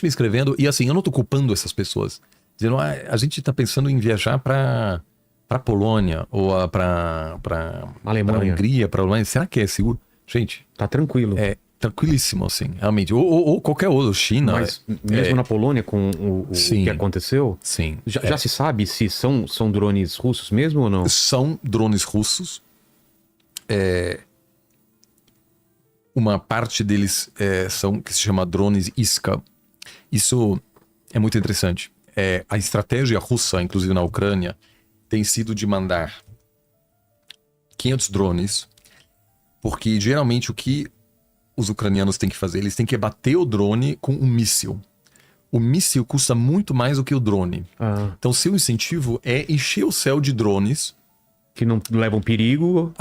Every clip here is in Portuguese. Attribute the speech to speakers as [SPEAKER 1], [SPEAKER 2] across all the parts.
[SPEAKER 1] gente me escrevendo, e assim, eu não tô culpando essas pessoas. Dizendo, a gente tá pensando em viajar pra Polônia, ou pra
[SPEAKER 2] Alemanha.
[SPEAKER 1] Hungria, pra Alemanha. Será que é seguro? Gente,
[SPEAKER 2] Tá tranquilo.
[SPEAKER 1] é tranquilíssimo, assim, realmente. Ou qualquer outro, China.
[SPEAKER 2] Mas mesmo na Polônia, com o
[SPEAKER 1] Sim.
[SPEAKER 2] que aconteceu,
[SPEAKER 1] Sim.
[SPEAKER 2] já se sabe se são drones russos mesmo ou não?
[SPEAKER 1] São drones russos. Uma parte deles são que se chama drones Iska. Isso é muito interessante. A estratégia russa, inclusive na Ucrânia, tem sido de mandar 500 drones, porque geralmente o que os ucranianos têm que fazer, eles têm que bater o drone com um míssil. O míssil custa muito mais do que o drone. Então, seu incentivo é encher o céu de drones.
[SPEAKER 2] Que não levam perigo.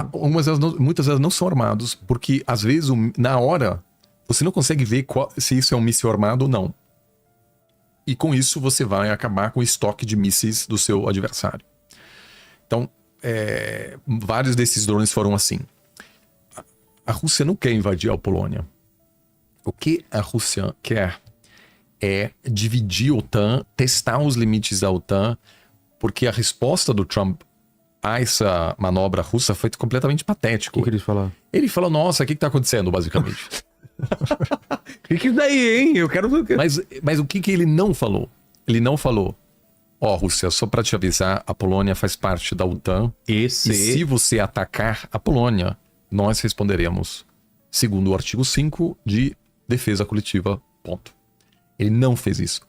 [SPEAKER 1] Muitas vezes não são armados, porque às vezes, na hora, você não consegue ver se isso é um míssil armado ou não. E com isso, você vai acabar com o estoque de mísseis do seu adversário. Então, vários desses drones foram assim. A Rússia não quer invadir a Polônia. O que a Rússia quer é dividir a OTAN, testar os limites da OTAN, porque a resposta do Trump a essa manobra russa foi completamente patético.
[SPEAKER 2] O que eles falaram?
[SPEAKER 1] Ele falou, nossa, o que tá acontecendo, basicamente?
[SPEAKER 2] O que daí, hein? Eu quero...
[SPEAKER 1] Mas o que ele não falou? Ele não falou, Rússia, só pra te avisar, a Polônia faz parte da OTAN. E se você atacar a Polônia, nós responderemos segundo o artigo 5 de defesa coletiva, ponto. Ele não fez isso.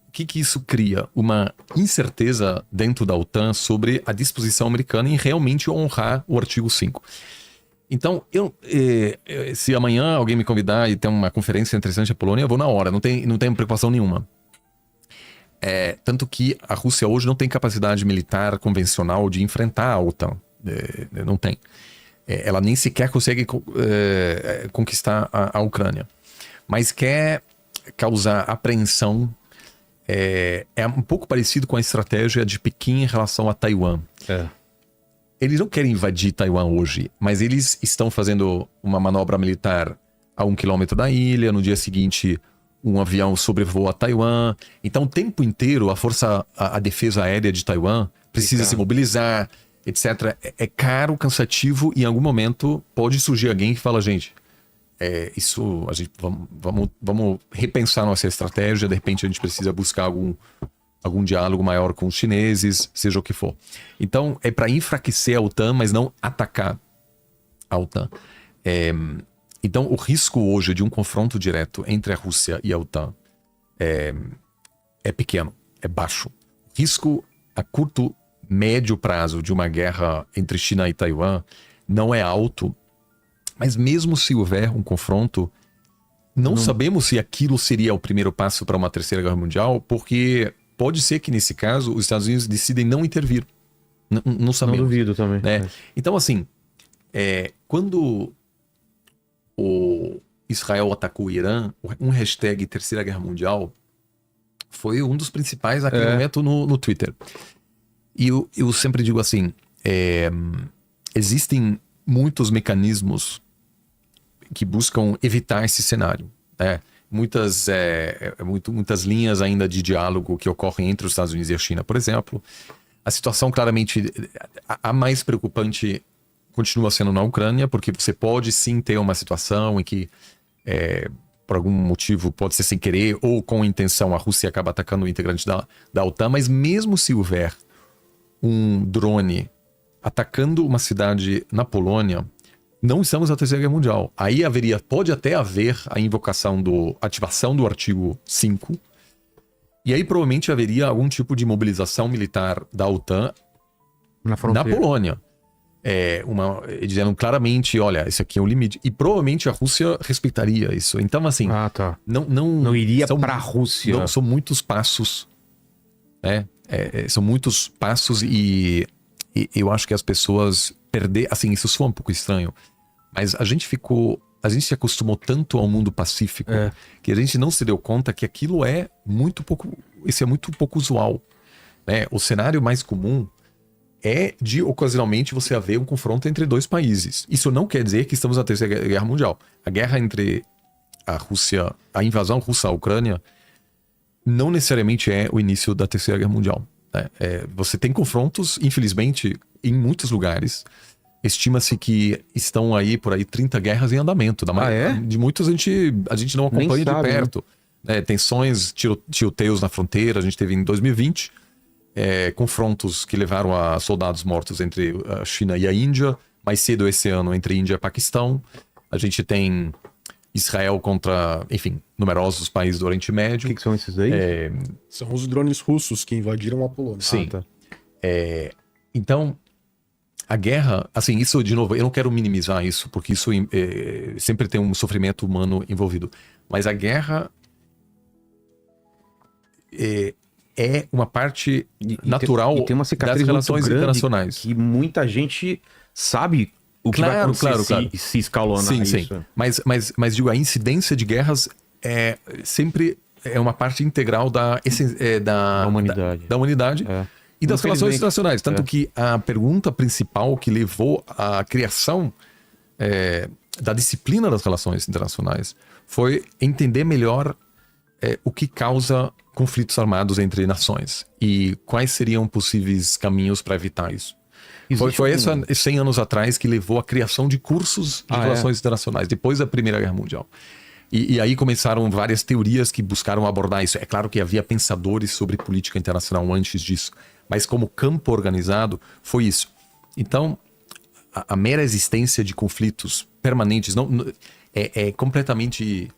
[SPEAKER 1] O que isso cria? Uma incerteza dentro da OTAN sobre a disposição americana em realmente honrar o artigo 5. Então, se amanhã alguém me convidar e tem uma conferência interessante na Polônia, eu vou na hora, não tenho preocupação nenhuma. Tanto que a Rússia hoje não tem capacidade militar convencional de enfrentar a OTAN. Não tem. Ela nem sequer consegue conquistar a Ucrânia. Mas quer causar apreensão. É um pouco parecido com a estratégia de Pequim em relação a Taiwan. Eles não querem invadir Taiwan hoje, mas eles estão fazendo uma manobra militar a 1 quilômetro da ilha. No dia seguinte, um avião sobrevoa Taiwan. Então, o tempo inteiro, a defesa aérea de Taiwan precisa se mobilizar, etc. É caro, cansativo, e em algum momento pode surgir alguém que fala, gente, isso, a gente, vamos repensar nossa estratégia, de repente a gente precisa buscar algum diálogo maior com os chineses, seja o que for. Então, é para enfraquecer a OTAN, mas não atacar a OTAN. Então, o risco hoje de um confronto direto entre a Rússia e a OTAN é pequeno, é baixo. O risco a curto, médio prazo de uma guerra entre China e Taiwan não é alto, mas mesmo se houver um confronto, não sabemos se aquilo seria o primeiro passo para uma terceira guerra mundial, porque pode ser que nesse caso os Estados Unidos decidem não intervir. Não sabemos.
[SPEAKER 2] Não duvido também.
[SPEAKER 1] Então, assim, quando o Israel atacou o Irã, um hashtag Terceira Guerra Mundial foi um dos principais naquele momento no Twitter. E eu sempre digo assim, existem muitos mecanismos que buscam evitar esse cenário. Muitas linhas ainda de diálogo que ocorrem entre os Estados Unidos e a China, por exemplo. A situação claramente, a mais preocupante continua sendo na Ucrânia, porque você pode sim ter uma situação em que, por algum motivo, pode ser sem querer ou com intenção, a Rússia acaba atacando o integrante da OTAN, mas mesmo se houver um drone atacando uma cidade na Polônia, não estamos na Terceira Guerra Mundial. Aí pode até haver a ativação do artigo 5, e aí provavelmente haveria algum tipo de mobilização militar da OTAN na Polônia. Dizendo claramente, olha, esse aqui é o limite. E provavelmente a Rússia respeitaria isso. Então, assim,
[SPEAKER 2] não iria para a Rússia.
[SPEAKER 1] Não, são muitos passos, né? São muitos passos e eu acho que as pessoas assim, isso soa um pouco estranho, mas a gente se acostumou tanto ao mundo pacífico que a gente não se deu conta que aquilo é muito pouco usual, né? O cenário mais comum é de ocasionalmente você haver um confronto entre dois países. Isso não quer dizer que estamos na Terceira Guerra Mundial. A guerra entre a invasão russa à Ucrânia não necessariamente é o início da Terceira Guerra Mundial. Né? Você tem confrontos, infelizmente, em muitos lugares. Estima-se que estão aí, por aí, 30 guerras em andamento. De muitos a gente não acompanha de perto. Né? Tensões, tiroteios na fronteira. A gente teve em 2020 confrontos que levaram a soldados mortos entre a China e a Índia. Mais cedo esse ano, entre Índia e Paquistão. A gente tem Israel contra, enfim, numerosos países do Oriente Médio.
[SPEAKER 2] O que são esses aí?
[SPEAKER 3] São os drones russos que invadiram a Polônia.
[SPEAKER 1] Sim. Então, a guerra, assim, isso de novo, eu não quero minimizar isso, porque isso sempre tem um sofrimento humano envolvido. Mas a guerra é uma parte natural
[SPEAKER 2] tem uma cicatriz
[SPEAKER 1] das relações
[SPEAKER 2] muito grande
[SPEAKER 1] internacionais.
[SPEAKER 2] Que muita gente sabe o que vai acontecer se escalonar isso.
[SPEAKER 1] Sim. Mas digo, a incidência de guerras sempre é uma parte integral da
[SPEAKER 2] humanidade.
[SPEAKER 1] Da humanidade e das relações internacionais. Tanto que a pergunta principal que levou à criação da disciplina das relações internacionais foi entender melhor o que causa conflitos armados entre nações e quais seriam possíveis caminhos para evitar isso. Foi isso 100 anos atrás que levou à criação de cursos de relações internacionais, depois da Primeira Guerra Mundial. E aí começaram várias teorias que buscaram abordar isso. É claro que havia pensadores sobre política internacional antes disso, mas como campo organizado foi isso. Então, a mera existência de conflitos permanentes é completamente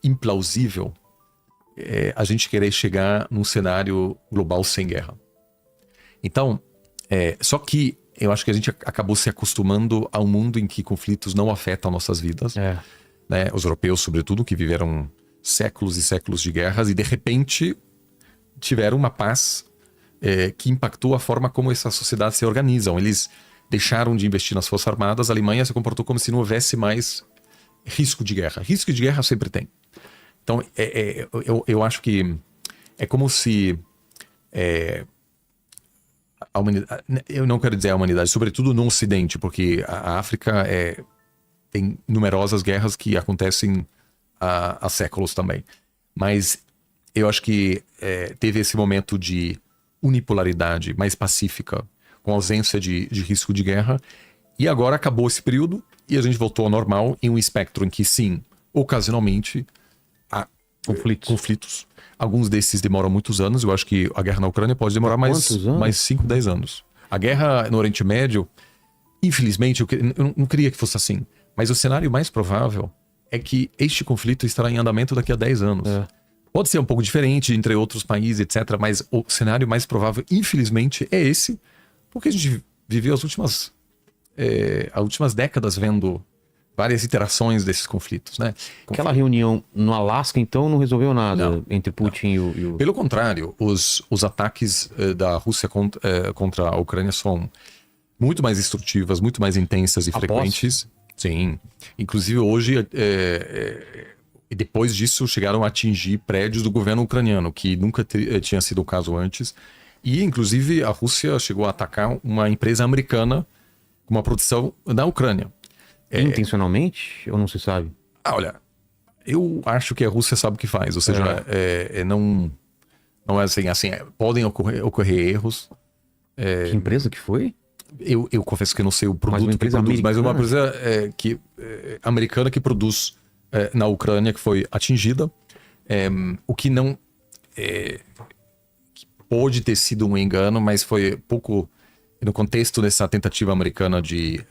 [SPEAKER 1] implausível a gente querer chegar num cenário global sem guerra. Então, só que eu acho que a gente acabou se acostumando a um mundo em que conflitos não afetam nossas vidas. Né? Os europeus, sobretudo, que viveram séculos e séculos de guerras e de repente tiveram uma paz que impactou a forma como essas sociedades se organizam. Eles deixaram de investir nas forças armadas. A Alemanha se comportou como se não houvesse mais risco de guerra. Risco de guerra sempre tem. Então, eu acho que é como se a humanidade, eu não quero dizer a humanidade, sobretudo no Ocidente, porque a África tem numerosas guerras que acontecem há séculos também. Mas eu acho que teve esse momento de unipolaridade mais pacífica, com ausência de risco de guerra, e agora acabou esse período e a gente voltou ao normal em um espectro em que, sim, ocasionalmente há conflitos. Alguns desses demoram muitos anos. Eu acho que a guerra na Ucrânia pode demorar mais 5, 10 anos. A guerra no Oriente Médio, infelizmente, eu não queria que fosse assim. Mas o cenário mais provável é que este conflito estará em andamento daqui a 10 anos. Pode ser um pouco diferente entre outros países, etc. Mas o cenário mais provável, infelizmente, é esse. Porque a gente viveu as últimas décadas vendo várias iterações desses conflitos, né?
[SPEAKER 2] Aquela reunião no Alasca, então, não resolveu nada entre Putin e o...
[SPEAKER 1] Pelo contrário, os ataques da Rússia contra a Ucrânia são muito mais destrutivas, muito mais intensas e frequentes. Sim. Inclusive, hoje, e depois disso, chegaram a atingir prédios do governo ucraniano, que nunca tinha sido o caso antes. E, inclusive, a Rússia chegou a atacar uma empresa americana com uma produção na Ucrânia.
[SPEAKER 2] Intencionalmente? Ou não se sabe?
[SPEAKER 1] Olha, eu acho que a Rússia sabe o que faz. Ou seja, não é assim, podem ocorrer erros.
[SPEAKER 2] Que empresa que foi?
[SPEAKER 1] Eu confesso que eu não sei o produto que produz, mas é uma empresa americana que produz na Ucrânia, que foi atingida. O que não... pode ter sido um engano, mas foi pouco... no contexto dessa tentativa americana de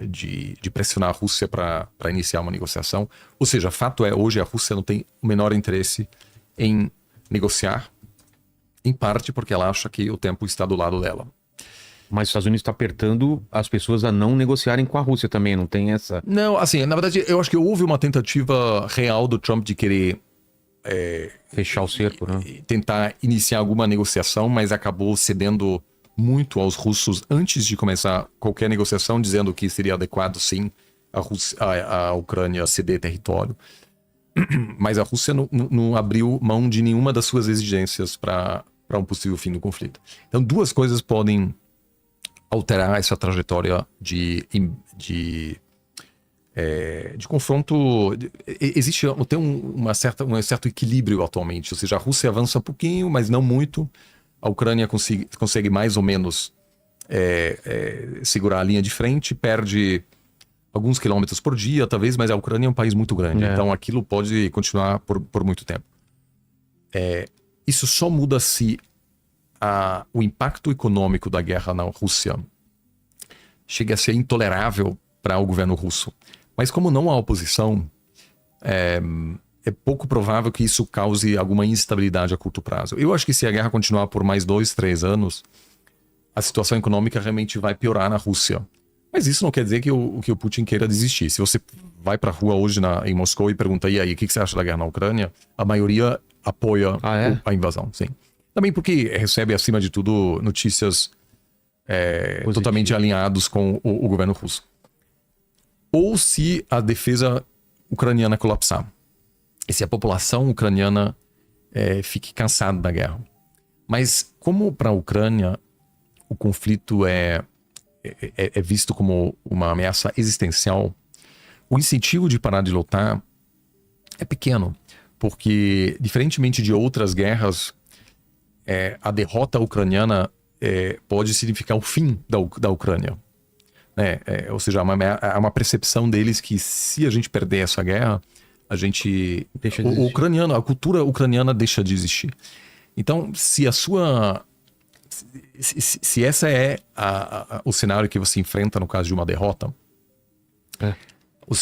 [SPEAKER 1] pressionar a Rússia para iniciar uma negociação. Ou seja, fato é, hoje a Rússia não tem o menor interesse em negociar, em parte porque ela acha que o tempo está do lado dela.
[SPEAKER 2] Mas os Estados Unidos está apertando as pessoas a não negociarem com a Rússia também, não tem essa...
[SPEAKER 1] Não, assim, na verdade, eu acho que houve uma tentativa real do Trump de querer...
[SPEAKER 2] fechar o cerco, né?
[SPEAKER 1] Tentar iniciar alguma negociação, mas acabou cedendo muito aos russos antes de começar qualquer negociação, dizendo que seria adequado, sim, a Ucrânia ceder território. Mas a Rússia não abriu mão de nenhuma das suas exigências para um possível fim do conflito. Então, duas coisas podem alterar essa trajetória de de confronto. Existe tem um certo equilíbrio atualmente, ou seja, a Rússia avança um pouquinho, mas não muito. A Ucrânia consegue mais ou menos segurar a linha de frente, perde alguns quilômetros por dia, talvez, mas a Ucrânia é um país muito grande, então aquilo pode continuar por muito tempo. Isso só muda se o impacto econômico da guerra na Rússia chega a ser intolerável para o governo russo. Mas como não há oposição, é pouco provável que isso cause alguma instabilidade a curto prazo. Eu acho que se a guerra continuar por mais 2, 3 anos, a situação econômica realmente vai piorar na Rússia. Mas isso não quer dizer que o Putin queira desistir. Se você vai para a rua hoje em Moscou e pergunta, e aí, o que você acha da guerra na Ucrânia? A maioria apoia a invasão, sim. Também porque recebe, acima de tudo, notícias totalmente alinhados com o governo russo. Ou se a defesa ucraniana colapsar. E se a população ucraniana fique cansada da guerra. Mas como para a Ucrânia o conflito é visto como uma ameaça existencial, o incentivo de parar de lutar é pequeno. Porque, diferentemente de outras guerras, a derrota ucraniana pode significar o fim da Ucrânia. Ou seja, há uma percepção deles que se a gente perder essa guerra, a gente... a cultura ucraniana deixa de existir. Então, se essa é o cenário que você enfrenta no caso de uma derrota, o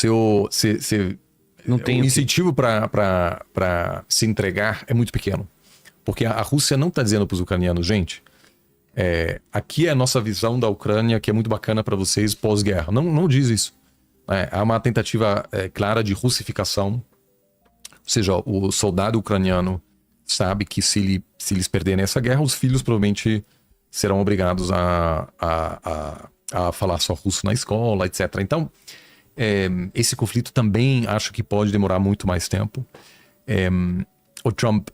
[SPEAKER 1] incentivo para se entregar é muito pequeno. Porque a Rússia não está dizendo para os ucranianos, gente, aqui é a nossa visão da Ucrânia, que é muito bacana para vocês pós-guerra. Não diz isso. Há uma tentativa clara de russificação. Ou seja, o soldado ucraniano sabe que se eles perderem essa guerra, os filhos provavelmente serão obrigados a falar só russo na escola, etc. Então, esse conflito também acho que pode demorar muito mais tempo. O Trump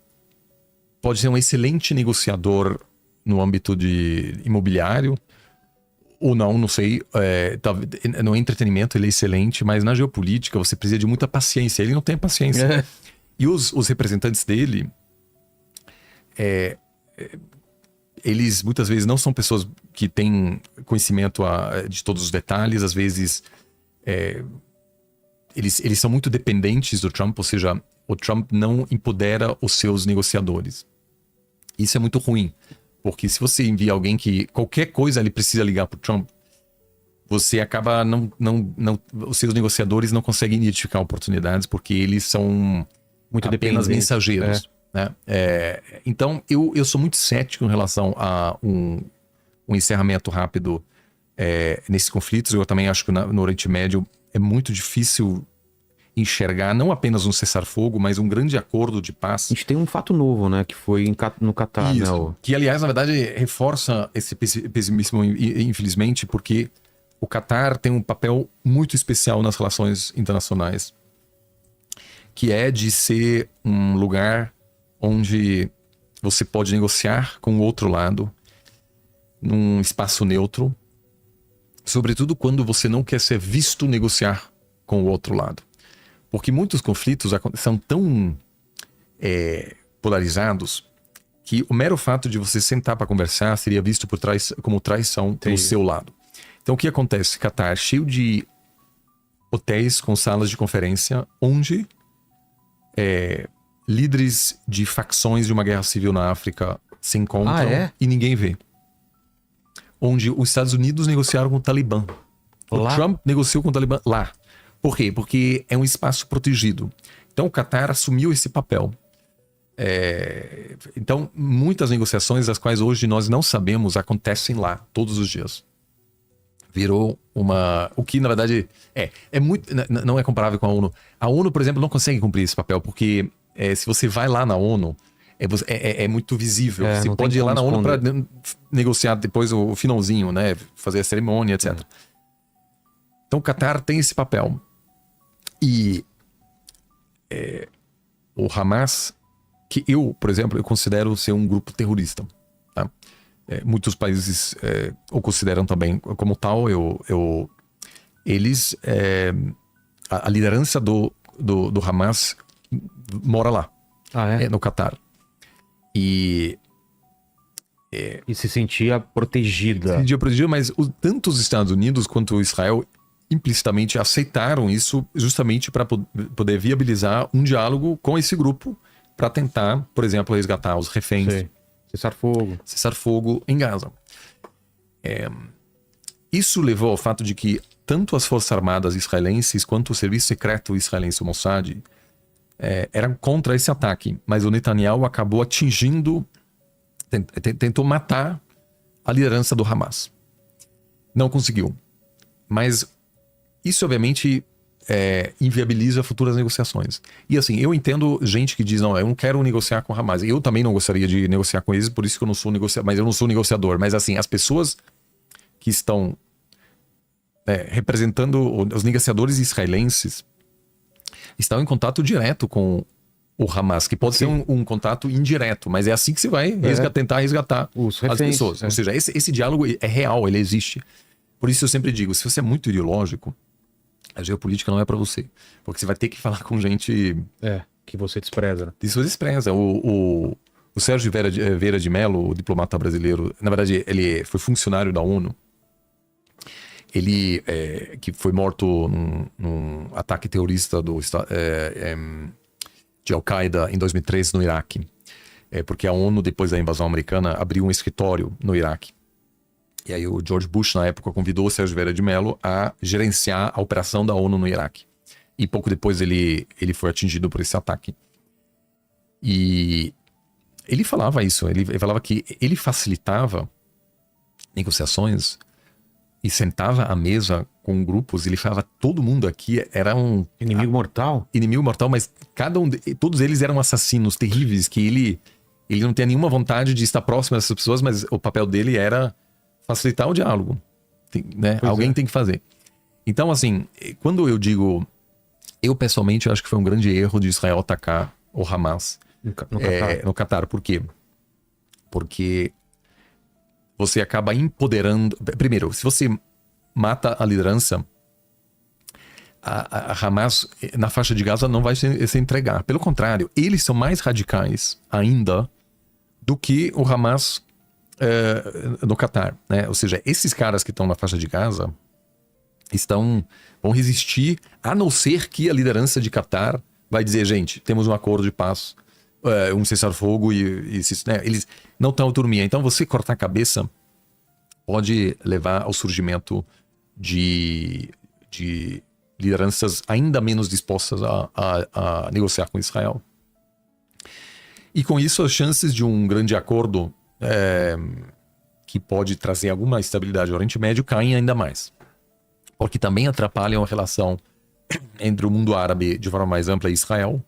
[SPEAKER 1] pode ser um excelente negociador no âmbito de imobiliário, ou não sei. No entretenimento ele é excelente, mas na geopolítica você precisa de muita paciência. Ele não tem paciência. E os representantes dele, eles muitas vezes não são pessoas que têm conhecimento de todos os detalhes. Às vezes eles são muito dependentes do Trump, ou seja, o Trump não empodera os seus negociadores. Isso é muito ruim, porque se você envia alguém que qualquer coisa ele precisa ligar para o Trump, você acaba os seus negociadores não conseguem identificar oportunidades porque eles são muito apenas mensageiros. Né? Então eu sou muito cético em relação a um encerramento rápido nesses conflitos. Eu também acho que no Oriente Médio é muito difícil enxergar não apenas um cessar-fogo, mas um grande acordo de paz.
[SPEAKER 2] A gente tem um fato novo, né? Que foi no Catar.
[SPEAKER 1] Isso, né? Que, aliás, na verdade, reforça esse pessimismo, infelizmente, porque o Catar tem um papel muito especial nas relações internacionais, que é de ser um lugar onde você pode negociar com o outro lado, num espaço neutro, sobretudo quando você não quer ser visto negociar com o outro lado. Porque muitos conflitos são tão polarizados que o mero fato de você sentar para conversar seria visto como traição pelo seu lado. Então o que acontece? Catar cheio de hotéis com salas de conferência onde líderes de facções de uma guerra civil na África se encontram e ninguém vê. Onde os Estados Unidos negociaram com o Talibã. O Trump negociou com o Talibã lá. Por quê? Porque é um espaço protegido. Então o Catar assumiu esse papel. Então muitas negociações, das quais hoje nós não sabemos, acontecem lá todos os dias. Virou o que na verdade não é comparável com a ONU. A ONU, por exemplo, não consegue cumprir esse papel porque se você vai lá na ONU é muito visível. Você pode ir lá na ONU para negociar depois o finalzinho, né? Fazer a cerimônia, etc. Então o Catar tem esse papel. E o Hamas, que eu, por exemplo, eu considero ser um grupo terrorista. Tá? Muitos países o consideram também como tal. Eles a liderança do Hamas mora lá, no Catar. E
[SPEAKER 2] se sentia protegida.
[SPEAKER 1] Mas tanto os Estados Unidos quanto Israel implicitamente aceitaram isso justamente para poder viabilizar um diálogo com esse grupo para tentar, por exemplo, resgatar os reféns. Cessar fogo em Gaza. Isso levou ao fato de que tanto as Forças Armadas israelenses quanto o Serviço Secreto israelense, o Mossad, eram contra esse ataque. Mas o Netanyahu acabou atingindo, tentou matar a liderança do Hamas. Não conseguiu. Mas isso, obviamente, inviabiliza futuras negociações. E assim, eu entendo gente que diz, não, eu não quero negociar com o Hamas. Eu também não gostaria de negociar com eles, por isso que eu não sou negociador. Mas eu não sou negociador. Mas assim, as pessoas que estão representando os negociadores israelenses estão em contato direto com o Hamas, que pode ser um contato indireto, mas é assim que se vai tentar resgatar as pessoas. Ou seja, esse diálogo é real, ele existe. Por isso eu sempre digo, se você é muito ideológico, a geopolítica não é para você. Porque você vai ter que falar com gente...
[SPEAKER 2] que você despreza. Né?
[SPEAKER 1] Isso você despreza. O Sérgio Vieira de Mello, o diplomata brasileiro, na verdade, ele foi funcionário da ONU. Ele, que foi morto num ataque terrorista de Al-Qaeda em 2003 no Iraque. Porque a ONU, depois da invasão americana, abriu um escritório no Iraque. E aí o George Bush, na época, convidou o Sérgio Vieira de Mello a gerenciar a operação da ONU no Iraque. E pouco depois ele foi atingido por esse ataque. E ele falava isso, ele falava que ele facilitava negociações e sentava à mesa com grupos, ele falava, todo mundo aqui era um...
[SPEAKER 2] Inimigo mortal?
[SPEAKER 1] Inimigo mortal, mas todos eles eram assassinos terríveis, que ele não tinha nenhuma vontade de estar próximo dessas pessoas, mas o papel dele era facilitar o diálogo. Alguém tem que fazer. Então, assim, quando eu digo... Eu, pessoalmente, acho que foi um grande erro de Israel atacar o Hamas no Catar. Por quê? Porque você acaba empoderando... Primeiro, se você mata a liderança, a Hamas na faixa de Gaza não vai se entregar. Pelo contrário, eles são mais radicais ainda do que o Hamas no Catar, né? Ou seja, esses caras que estão na faixa de Gaza vão resistir, a não ser que a liderança de Catar vai dizer, gente, temos um acordo de paz, um cessar-fogo eles não estão autonomia. Então você cortar a cabeça pode levar ao surgimento de lideranças ainda menos dispostas a negociar com Israel. E com isso as chances de um grande acordo que pode trazer alguma estabilidade ao Oriente Médio caem ainda mais. Porque também atrapalham a relação entre o mundo árabe de forma mais ampla e Israel,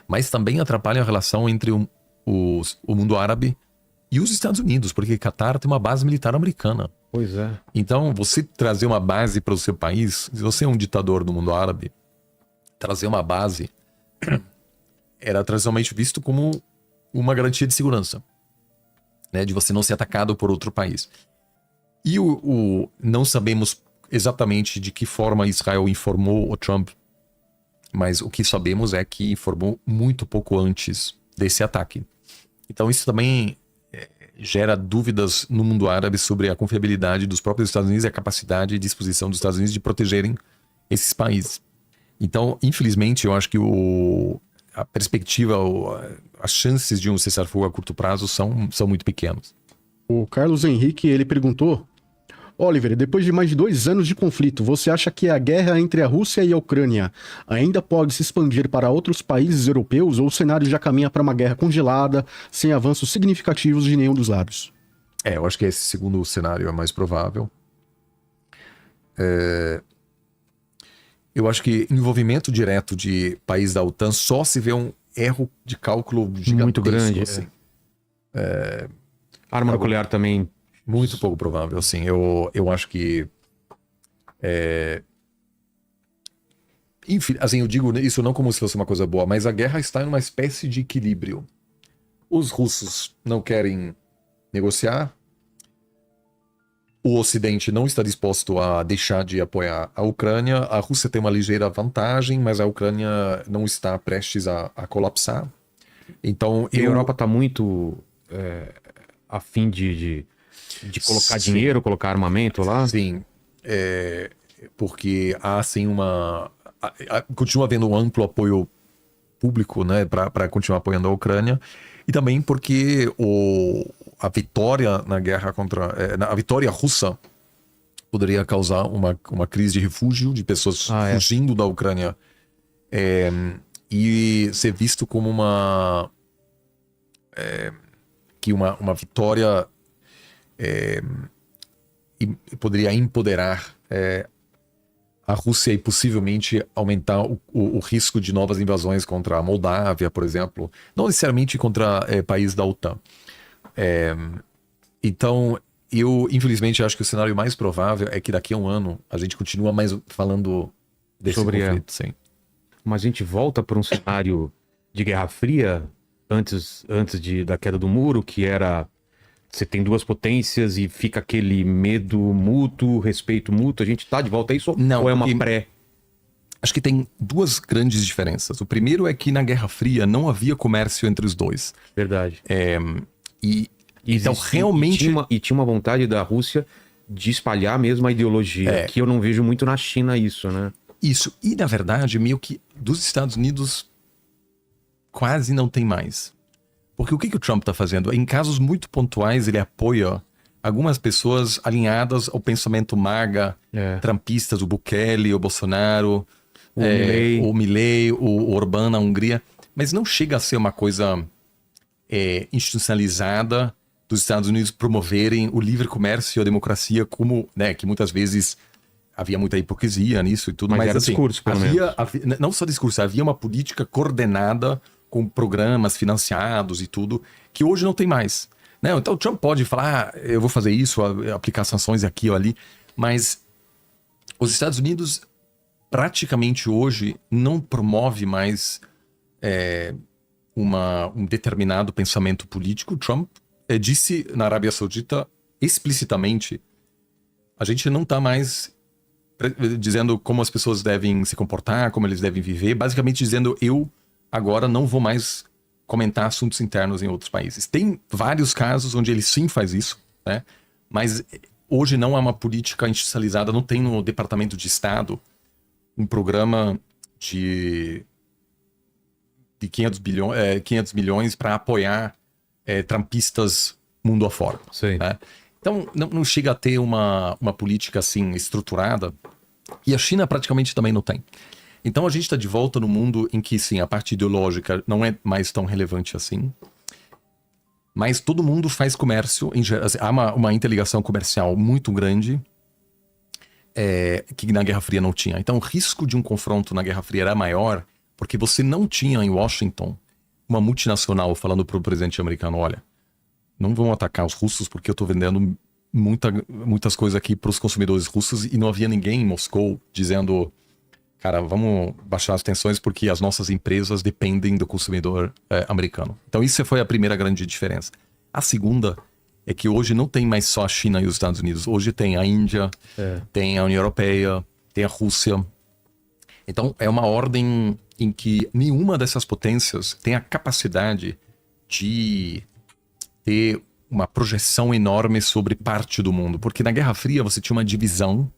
[SPEAKER 1] mas também atrapalham a relação entre o mundo árabe e os Estados Unidos, porque Catar tem uma base militar americana.
[SPEAKER 2] Pois é.
[SPEAKER 1] Então, você trazer uma base para o seu país, se você é um ditador do mundo árabe, trazer uma base era tradicionalmente visto como uma garantia de segurança, né, de você não ser atacado por outro país. E não sabemos exatamente de que forma Israel informou o Trump, mas o que sabemos é que informou muito pouco antes desse ataque. Então isso também gera dúvidas no mundo árabe sobre a confiabilidade dos próprios Estados Unidos e a capacidade e disposição dos Estados Unidos de protegerem esses países. Então, infelizmente, eu acho que a perspectiva, as chances de um cessar-fogo a curto prazo são muito pequenas.
[SPEAKER 3] O Carlos Henrique, ele perguntou: Oliver, depois de mais de 2 anos de conflito, você acha que a guerra entre a Rússia e a Ucrânia ainda pode se expandir para outros países europeus ou o cenário já caminha para uma guerra congelada, sem avanços significativos de nenhum dos lados?
[SPEAKER 1] Eu acho que esse segundo cenário é mais provável. Eu acho que envolvimento direto de países da OTAN só se vê um erro de cálculo gigantesco.
[SPEAKER 2] Muito grande.
[SPEAKER 1] Assim.
[SPEAKER 2] Arma nuclear também.
[SPEAKER 1] Muito pouco provável, assim. Eu acho que... Enfim, assim, eu digo isso não como se fosse uma coisa boa, mas a guerra está em uma espécie de equilíbrio. Os russos não querem negociar. o Ocidente não está disposto a deixar de apoiar a Ucrânia. A Rússia tem uma ligeira vantagem, mas a Ucrânia não está prestes a colapsar. Então,
[SPEAKER 2] E a Europa está muito a fim de colocar dinheiro, colocar armamento lá?
[SPEAKER 1] Sim, porque há assim continua havendo um amplo apoio público, né, para continuar apoiando a Ucrânia, e também porque a vitória na guerra a vitória russa poderia causar uma crise de refúgio de pessoas fugindo da Ucrânia, e ser visto como uma vitória poderia empoderar a Rússia e possivelmente aumentar o risco de novas invasões contra a Moldávia, por exemplo, não necessariamente contra países da OTAN. Então, eu infelizmente acho que o cenário mais provável é que daqui a um ano a gente continua mais falando desse conflito. Sim.
[SPEAKER 2] Mas a gente volta para um cenário de Guerra Fria antes da queda do muro, que era... Você tem duas potências e fica aquele medo mútuo, respeito mútuo. A gente tá de volta a isso?
[SPEAKER 1] Não,
[SPEAKER 2] ou é uma pré?
[SPEAKER 1] Acho que tem duas grandes diferenças. O primeiro é que na Guerra Fria não havia comércio entre os dois.
[SPEAKER 2] Verdade.
[SPEAKER 1] Então, realmente...
[SPEAKER 2] E tinha uma vontade da Rússia de espalhar mesmo a ideologia, que eu não vejo muito na China isso, né?
[SPEAKER 1] Isso. E, na verdade, meio que dos Estados Unidos quase não tem mais. Porque o que o Trump está fazendo? Em casos muito pontuais, ele apoia algumas pessoas alinhadas ao pensamento MAGA, trumpistas, o Bukele, o Bolsonaro, o Milei, o Orbán na Hungria. Mas não chega a ser uma coisa institucionalizada dos Estados Unidos promoverem o livre comércio e a democracia, como, né, que muitas vezes havia muita hipocrisia nisso e tudo.
[SPEAKER 2] Mas era
[SPEAKER 1] assim,
[SPEAKER 2] discurso, pelo menos.
[SPEAKER 1] Não só discurso, havia uma política coordenada com programas financiados e tudo, que hoje não tem mais. Né? Então o Trump pode falar, eu vou fazer isso, aplicar sanções aqui ou ali, mas os Estados Unidos praticamente hoje não promove mais um determinado pensamento político. O Trump disse na Arábia Saudita explicitamente, a gente não está mais dizendo como as pessoas devem se comportar, como eles devem viver, basicamente dizendo eu agora não vou mais comentar assuntos internos em outros países. Tem vários casos onde ele sim faz isso, né? Mas hoje não há uma política institucionalizada, não tem no Departamento de Estado um programa de 500 milhões para apoiar trumpistas mundo afora. Né? Então não chega a ter uma política assim estruturada, e a China praticamente também não tem. Então a gente está de volta no mundo em que, sim, a parte ideológica não é mais tão relevante assim. Mas todo mundo faz comércio. Há uma interligação comercial muito grande que na Guerra Fria não tinha. Então o risco de um confronto na Guerra Fria era maior porque você não tinha em Washington uma multinacional falando para o presidente americano, olha, não vão atacar os russos porque eu estou vendendo muitas coisas aqui para os consumidores russos, e não havia ninguém em Moscou dizendo... Cara, vamos baixar as tensões porque as nossas empresas dependem do consumidor americano. Então isso foi a primeira grande diferença. A segunda é que hoje não tem mais só a China e os Estados Unidos. Hoje tem a Índia, tem a União Europeia, tem a Rússia. Então é uma ordem em que nenhuma dessas potências tem a capacidade de ter uma projeção enorme sobre parte do mundo. Porque na Guerra Fria você tinha uma divisão,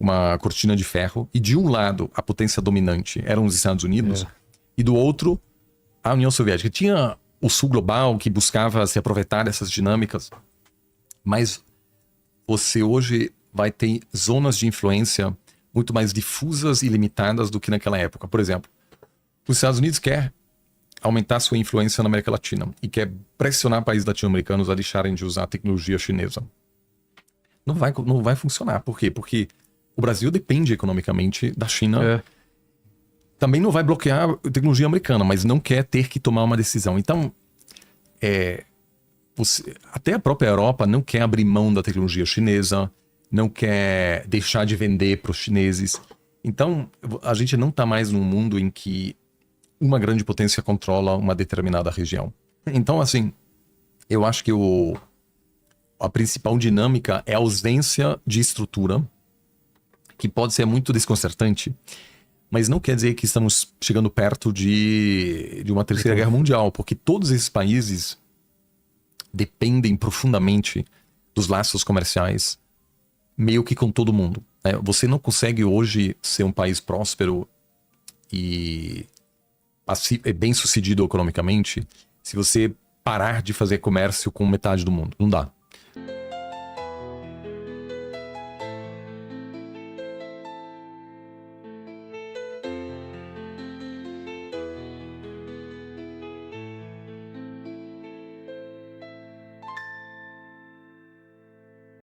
[SPEAKER 1] uma cortina de ferro, e de um lado a potência dominante eram os Estados Unidos, e do outro a União Soviética. Tinha o Sul Global que buscava se aproveitar dessas dinâmicas, mas você hoje vai ter zonas de influência muito mais difusas e limitadas do que naquela época. Por exemplo, os Estados Unidos quer aumentar sua influência na América Latina e quer pressionar países latino-americanos a deixarem de usar a tecnologia chinesa. Não vai funcionar. Por quê? Porque o Brasil depende economicamente da China. Também não vai bloquear a tecnologia americana, mas não quer ter que tomar uma decisão. Então, até a própria Europa não quer abrir mão da tecnologia chinesa, não quer deixar de vender para os chineses. Então, a gente não está mais num mundo em que uma grande potência controla uma determinada região. Então, assim, eu acho que a principal dinâmica é a ausência de estrutura, que pode ser muito desconcertante, mas não quer dizer que estamos chegando perto de uma terceira guerra mundial, porque todos esses países dependem profundamente dos laços comerciais, meio que com todo mundo. Você não consegue hoje ser um país próspero e bem sucedido economicamente se você parar de fazer comércio com metade do mundo. Não dá.